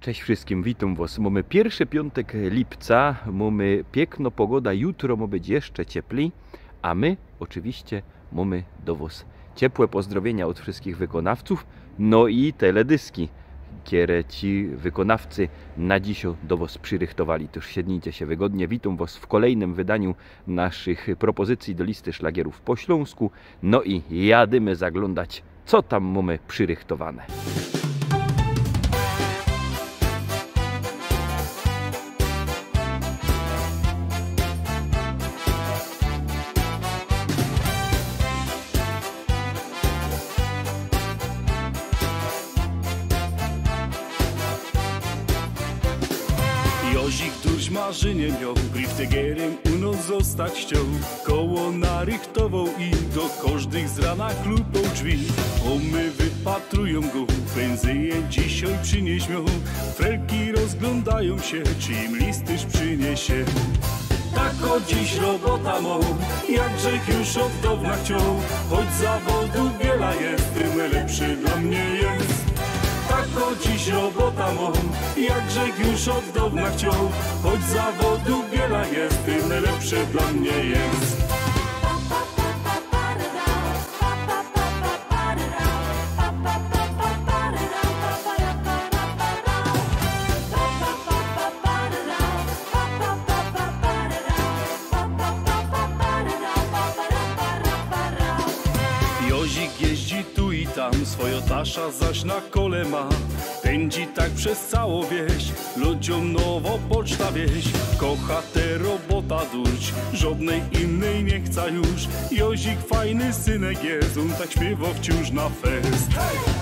Cześć wszystkim, witam was. Mamy pierwszy piątek lipca, mamy piękna pogoda, jutro ma być jeszcze cieplej, a my oczywiście mamy do was ciepłe pozdrowienia od wszystkich wykonawców, no i teledyski, które ci wykonawcy na dzisiaj do was przyrychtowali. Też siednijcie się wygodnie. Witam was w kolejnym wydaniu naszych propozycji do listy szlagierów po śląsku, no i jadymy zaglądać, co tam mamy przyrychtowane. Jozik tuż marzenie miał, briftegerem u nas zostać chciał. Koło narychtował i do każdych z rana klupał drzwi. Omy wypatrują go, pędzyje dzisiaj przynieś miał. Felki rozglądają się, czy im listyż przyniesie. Tak o dziś robota mą, jakże już od dawna chciał. Choć zawodu wiele jest, tym lepszy dla mnie jest. Tak o dziś robota mą, jakże już od dawna chciał. Choć zawodu wiele jest, tym lepszy dla mnie jest. Jozik jeździ tu i tam, swoją tasza zaś na kole ma. Pędzi tak przez całą wieś, ludziom nowo poczta wieś. Kocha tę robota duć, żadnej innej nie chce już. Jozik fajny synek jest, on tak śpiewa wciąż na fest.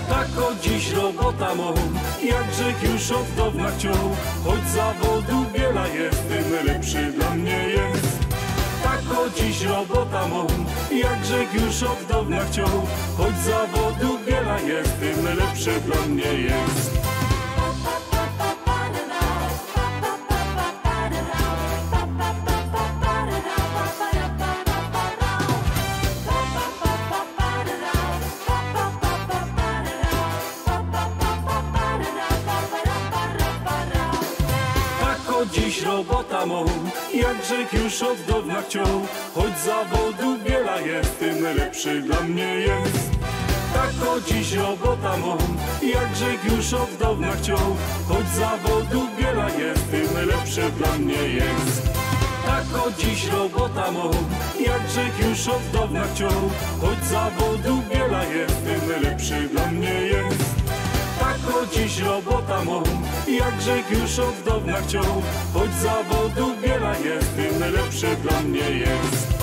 Tak o dziś robota mą, jakże już od dawna chciał. Choć zawodu wiele jest, tym lepszy dla mnie jest. Tak o dziś robota mą, jakże już od dawna chciał. Choć zawodu wiele jest, tym lepszy dla mnie jest. Dziś robota mą, jakże już od dawna chciał. Choć zawodu wiele jest, tym lepszy dla mnie jest. Tak o dziś robota mą, jakże już od dawna chciał. Choć zawodu wiele jest, tym lepszy dla mnie jest. Tak o dziś robota mą, jakże już od dawna chciał. Choć zawodu wiele jest, tym lepszy dla mnie jest. Tak o dziś robota mą, jakże już od dawna chciał. Choć zawodu wiele jest, tym lepszy dla mnie jest.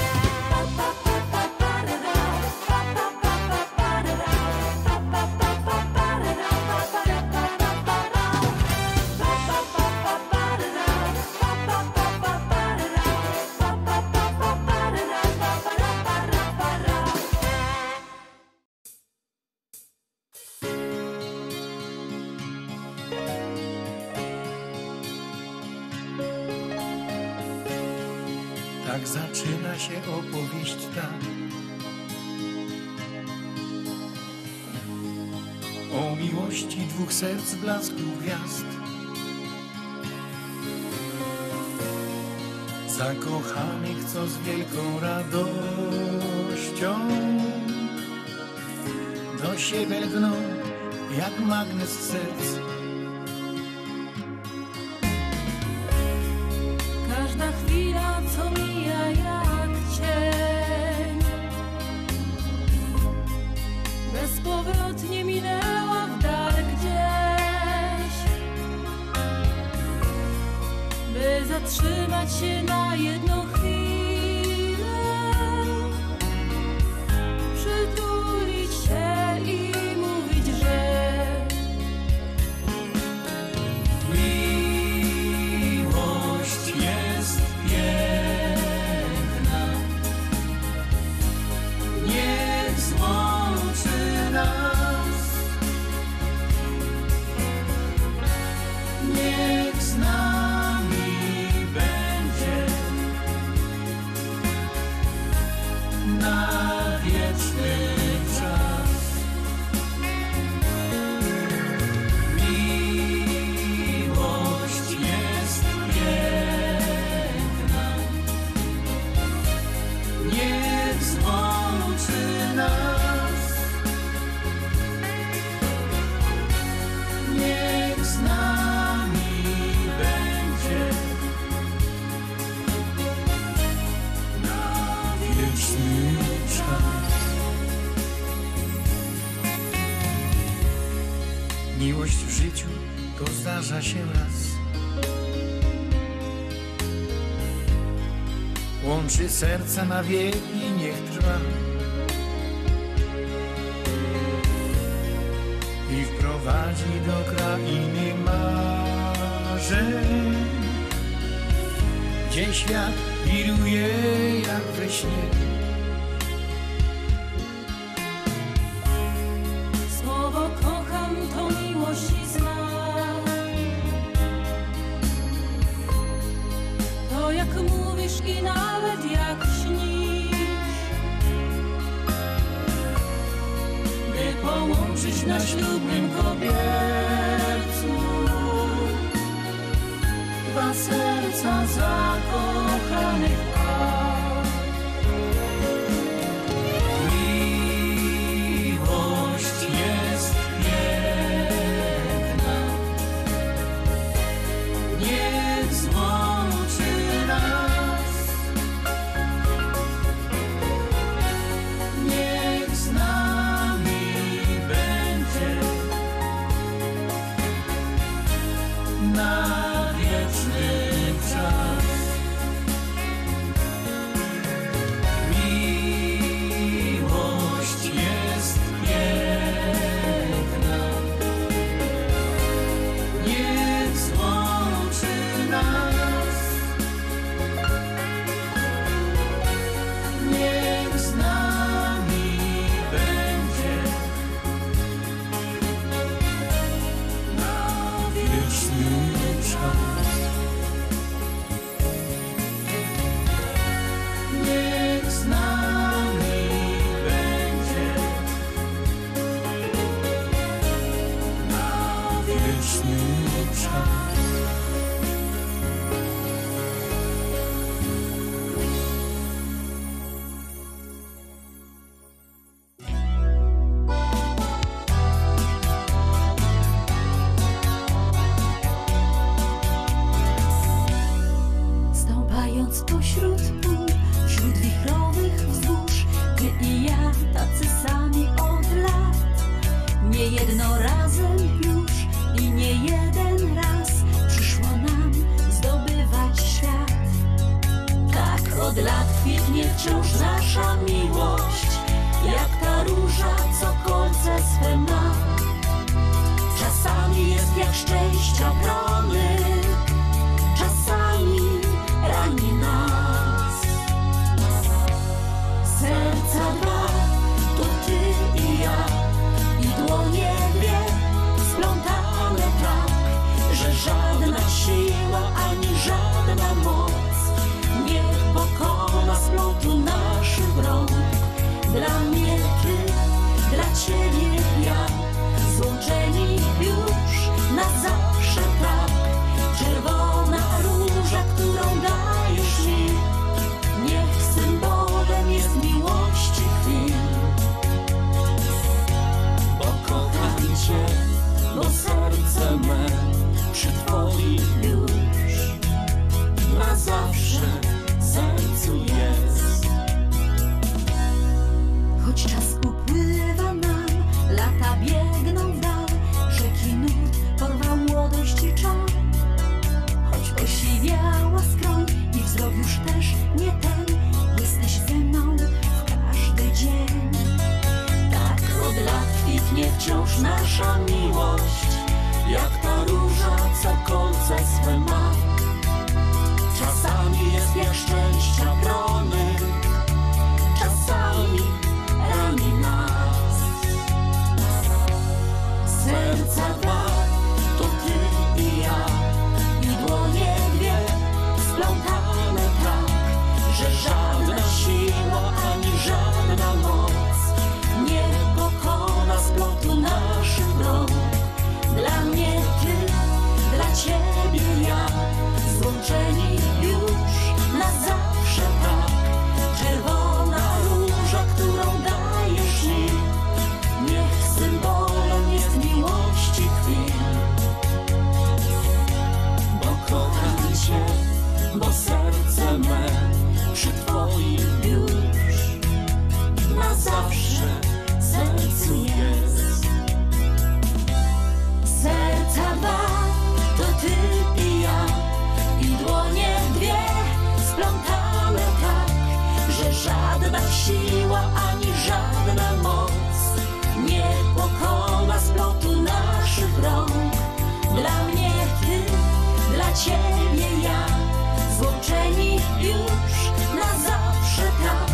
Tak zaczyna się opowieść ta o miłości dwóch serc blasku gwiazd. Zakochanych, co z wielką radością do siebie lgną jak magnes serc. Każda chwila, co mija jak cień, bezpowrotnie minęła w dal gdzieś. By zatrzymać się na jedną chwilę, przytulić się i mówić, że życiu to zdarza się raz. Łączy serca na wieki, niech trwa i wprowadzi do krainy marzeń, gdzie świat wiruje jak we śnie. Słowo kocham to miłości znak. To jak mówisz i nawet jak śnisz, by połączyć na ślubnym kobiercu dwa serca zakochanych par. Miłość jest piękna, niech złączy nas, niech z nami będzie na wieczny czas. Miłość jest piękna, niech złączy nas, niech z nami będzie na wieczny czas. Niech z nami będzie na wieczny czas. Stąpając pośród pól, wśród wichrowych wzgórz, ty i ja tacy sami od lat. Nie jedno razem już i nie jeden raz przyszło nam zdobywać świat. Tak od lat kwitnie wciąż nasza miłość, jak ta róża, co kolce swe ma. Czasami jest jak szczęścia promyk, czasami rani nas. Serca dwa to ty i ja, i dłonie dwie splątane tak, że żadna siła ani żadna moc nie pokona splotu naszych rąk. Dla mnie ty, dla ciebie ja, złączeni już na zawsze tak. Czerwona róża, którą dajesz mi, niech symbolem jest miłości chwil. Bo kocham cię, bo serce me przy twoim już na zawsze sercu jest. Choć czas upływa nam, lata biegną w dal, rzeki nurt porwał młodość i czar. Choć posiwiała skroń i wzrok już też nie ten, jesteś ze mną w każdy dzień. Tak od lat kwitnie wciąż nasza miłość, jak ta róża, co kolce swe ma. Czasami jest jak szczęścia promyk, czasami rani nas. Serca dwa to ty i ja, i dłonie dwie splątane tak, że żadna siła ani żadna moc nie pokona splotu naszych rąk. Dla mnie ty, dla ciebie ja, złączeni już na zawsze tak. Czerwona róża, którą dajesz mi, niech symbolem jest miłości chwil. Bo kocham cię, bo serce me przy twoim już na zawsze sercu jest. Serca ciebie ja, złączeni już na zawsze tak.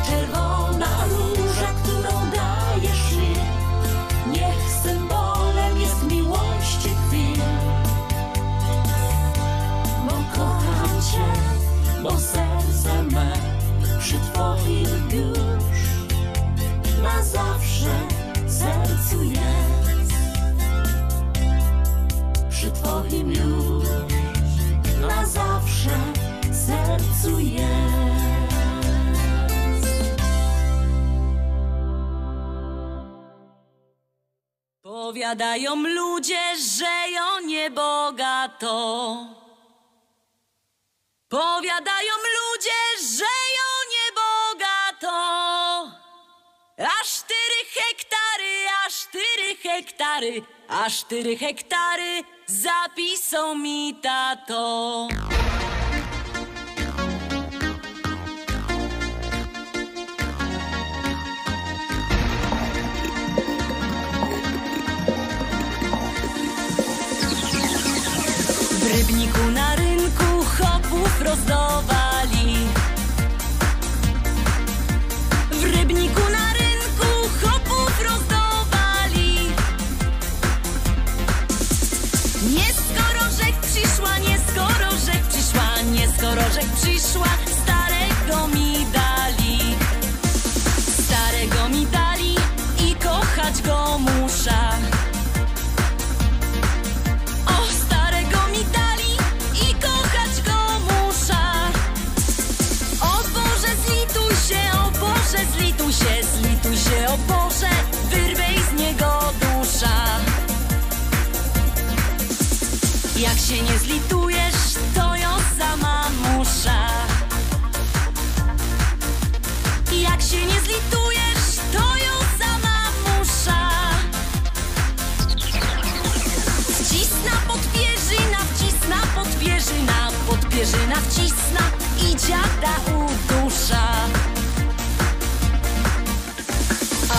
Czerwona róża, którą dajesz mi, niech symbolem jest miłości chwil. Bo kocham cię, bo serce me przy twoim już na zawsze sercu jest. Przy twoim już na zawsze sercu jest. Powiadają ludzie, że ją niebogato. Powiadają ludzie, że ją niebogato. Aż 4 hektary, aż 4 hektary, aż 4 hektary zapisał mi tato. W Rybniku na rynku chopów rozdawali. W Rybniku na rynku chopów rozdawali. Nie skoro rzek przyszła, nie skoro rzek przyszła, nie skoro rzek przyszła, starego mi dali. Starego mi dali i kochać go muszę. Zlituj się, o Boże, wyrwej z niego dusza. Jak się nie zlitujesz, to ją sama musza. Jak się nie zlitujesz, to ją sama musza. Wcisna podpierzyna, wcisna podpierzyna, podpierzyna wcisna i dziada udusza.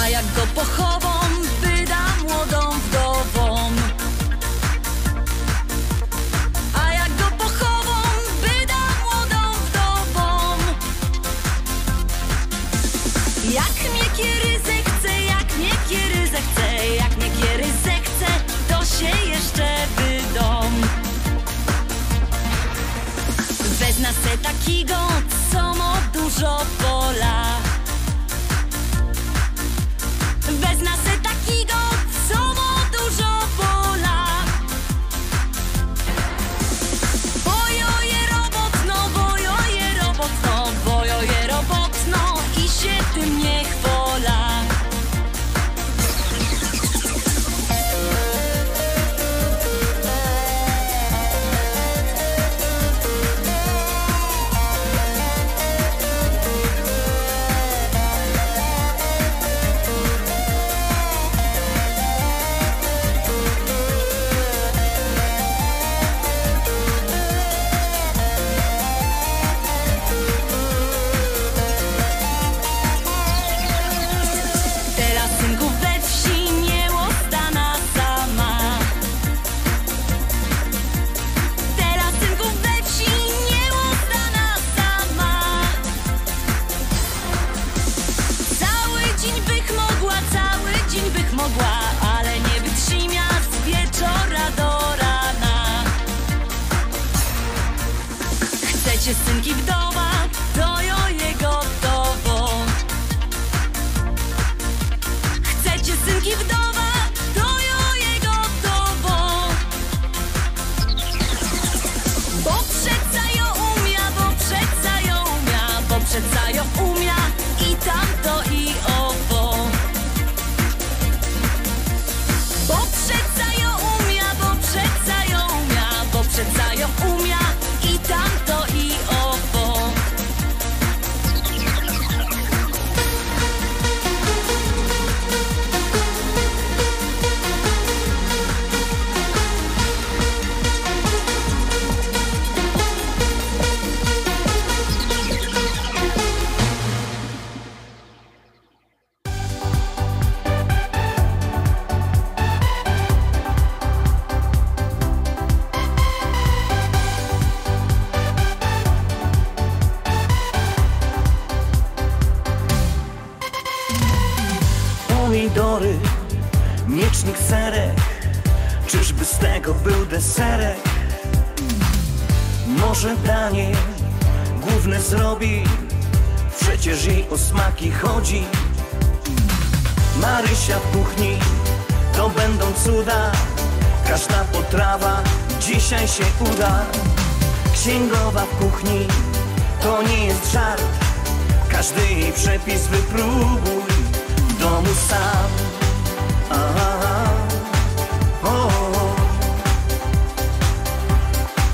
A jak go pochową, wyda młodą wdową. A jak go pochową, wyda młodą wdową. Jak mnie kieryzę chce, jak mnie kieryzę chce, jak mnie kieryzę chce, to się jeszcze wydom. Wezna se takiego, co ma dużo pola. Wezna se takiego, co ma dużo pola. Bojoje robotno, bojoje robotno, bojoje robotno i się tym nie chwola. Ale nie wytrzyma z wieczora do rana. Chcecie synki wdowa, to jo jego gotowo. Chcecie synki wdowa, to jo jego gotowo. Bo przeca jo umia, bo przeca jo umia, bo przeca jo umia i tamto i owo. Bo przeca ją umia, bo przeca ją umia, bo przeca ją umia i tamto i owo. deserek, może danie główne zrobi, przecież jej o smaki chodzi. Marysia w kuchni, to będą cuda, każda potrawa dzisiaj się uda. Księgowa w kuchni, to nie jest żart, każdy jej przepis wypróbuj w domu sam.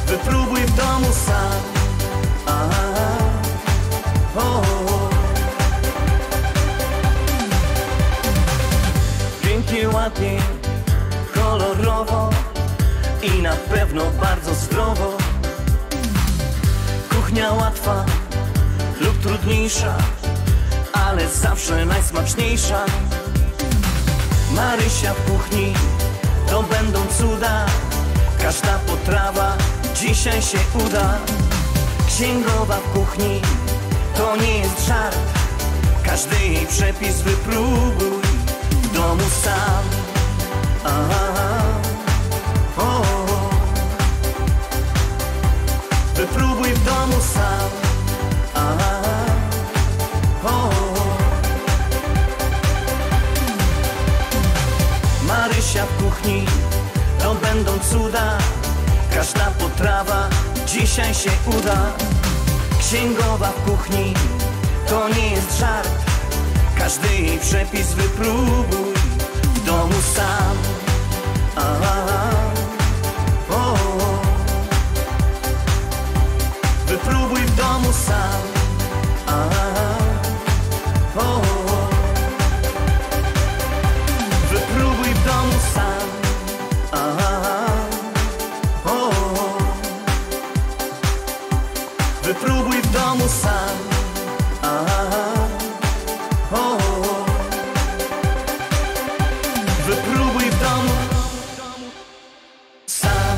Wypróbuj w domu sam. Pięknie, ładnie, kolorowo i na pewno bardzo zdrowo. Kuchnia łatwa lub trudniejsza, ale zawsze najsmaczniejsza. Marysia w kuchni, to będą cuda, każda potrawa dzisiaj się uda. Księgowa w kuchni, to nie jest żart, każdy jej przepis wypróbuj w domu sam. Wypróbuj w domu sam. Marysia w kuchni, to będą cuda, każda potrawa dzisiaj się uda. Księgowa w kuchni, to nie jest żart, każdy jej przepis wypróbuj w domu sam. Wypróbuj w domu sam. Wypróbuj w domu sam. Wypróbuj w domu sam. Wypróbuj w domu sam.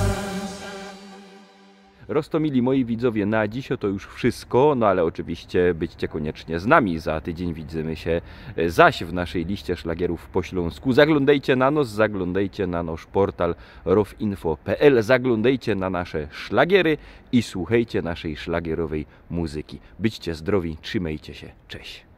Roztomili moi widzowie, na dziś to już wszystko, no ale oczywiście byćcie koniecznie z nami. Za tydzień widzimy się zaś w naszej liście szlagierów po śląsku. Zaglądajcie na nos, zaglądajcie na nasz portal rofinfo.pl, zaglądajcie na nasze szlagiery i słuchajcie naszej szlagierowej muzyki. Byćcie zdrowi, trzymajcie się, cześć.